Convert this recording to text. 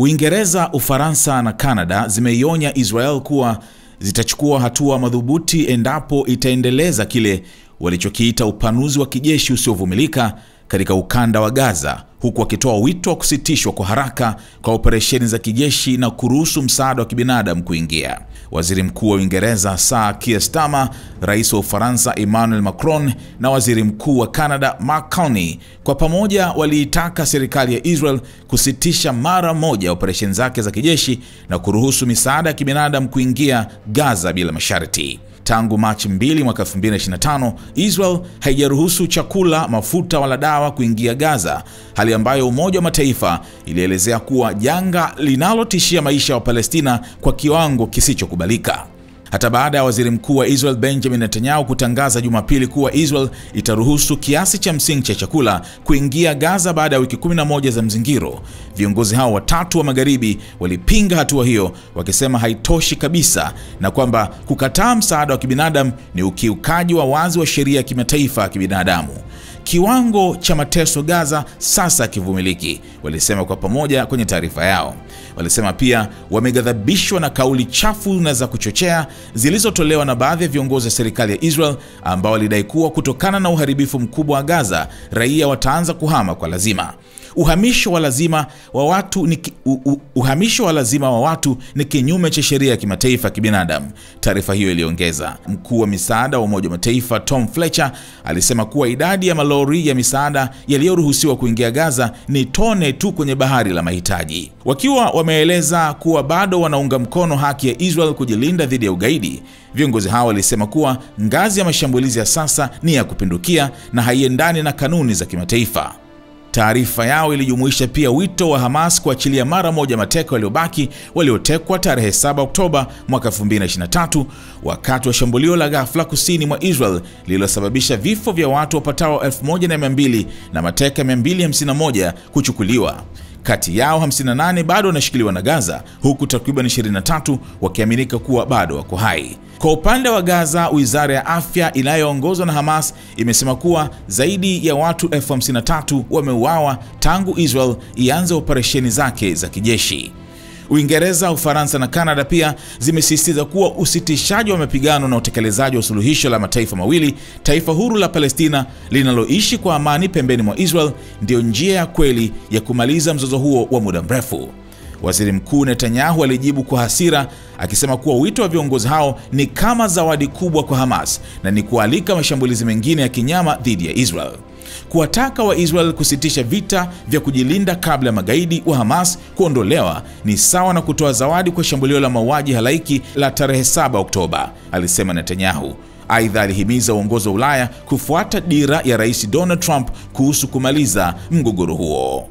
Uingereza, Ufaransa na Canada zimeionya Israel kuwa zitachukua hatua madhubuti endapo itaendeleza kile walichokiita upanuzi wa kijeshi usiovumilika katika ukanda wa Gaza, huku wakitoa wito wa kusitishwa kwa haraka kwa operesheni za kijeshi na kuruhusu msaada wa kibinadamu kuingia. Waziri Mkuu wa Uingereza Sir Keir Starmer, Rais wa Ufaransa Emmanuel Macron na Waziri Mkuu wa Canada Mark Carney kwa pamoja waliitaka serikali ya Israel kusitisha mara moja operesheni zake za kijeshi na kuruhusu misaada ya kibinadamu kuingia Gaza bila masharti. Tangu Machi 2 mwaka 2025, Israel haijaruhusu chakula, mafuta wala dawa kuingia Gaza, hali ambayo Umoja wa Mataifa ilielezea kuwa janga linalotishia maisha ya Palestina kwa kiwango kisichokubalika. Hata baada ya Waziri Mkuu wa Israel Benjamin Netanyahu kutangaza Jumapili kuwa Israel itaruhusu kiasi cha msingi cha chakula kuingia Gaza baada ya wiki 11 za mzingiro, viongozi hao watatu wa Magharibi walipinga hatua hiyo, wakisema haitoshi kabisa na kwamba kukataa msaada wa kibinadamu ni ukiukaji wa wazi wa sheria ya kimataifa ya kibinadamu. Kiwango cha mateso Gaza sasa kivumiliki, walisema kwa pamoja kwenye taarifa yao. Walisema pia wameghadhabishwa na kauli chafu na za kuchochea zilizotolewa na baadhi ya viongozi wa serikali ya Israel ambao walidai kuwa kutokana na uharibifu mkubwa wa Gaza, raia wataanza kuhama kwa lazima. Uhamisho wa lazima wa watu ni kinyume cha sheria ya kimataifa ya kibinadamu, taarifa hiyo iliongeza. Mkuu wa misaada wa Umoja wa Mataifa Tom Fletcher alisema kuwa idadi ya malori ya misaada yaliyoruhusiwa kuingia Gaza ni tone tu kwenye bahari la mahitaji. Wakiwa wameeleza kuwa bado wanaunga mkono haki ya Israel kujilinda dhidi ya ugaidi, viongozi hao walisema kuwa ngazi ya mashambulizi ya sasa ni ya kupindukia na haiendani na kanuni za kimataifa. Taarifa yao ilijumuisha pia wito wa Hamas kuachilia mara moja mateka waliobaki waliotekwa tarehe 7 Oktoba mwaka 2023 wakati wa shambulio la ghafla kusini mwa Israel lililosababisha vifo vya watu wapatao 1200 na mateka 251 kuchukuliwa. Kati yao 58 bado wanashikiliwa na Gaza, huku takriban 23 wakiaminika kuwa bado wako hai. Kwa upande wa Gaza, Wizara ya Afya inayoongozwa na Hamas imesema kuwa zaidi ya watu 53,000 wameuawa tangu Israel ianze operesheni zake za kijeshi. Uingereza, Ufaransa na Canada pia zimesisitiza kuwa usitishaji wa mapigano na utekelezaji wa suluhisho la mataifa mawili, taifa huru la Palestina linaloishi kwa amani pembeni mwa Israel, ndio njia ya kweli ya kumaliza mzozo huo wa muda mrefu. Waziri Mkuu Netanyahu alijibu kwa hasira akisema kuwa wito wa viongozi hao ni kama zawadi kubwa kwa Hamas na ni kualika mashambulizi mengine ya kinyama dhidi ya Israel. Kuwataka wa Israel kusitisha vita vya kujilinda kabla ya magaidi wa Hamas kuondolewa ni sawa na kutoa zawadi kwa shambulio la mauaji halaiki la tarehe 7 Oktoba, alisema Netanyahu. Aidha, alihimiza uongozi wa Ulaya kufuata dira ya Rais Donald Trump kuhusu kumaliza mgogoro huo.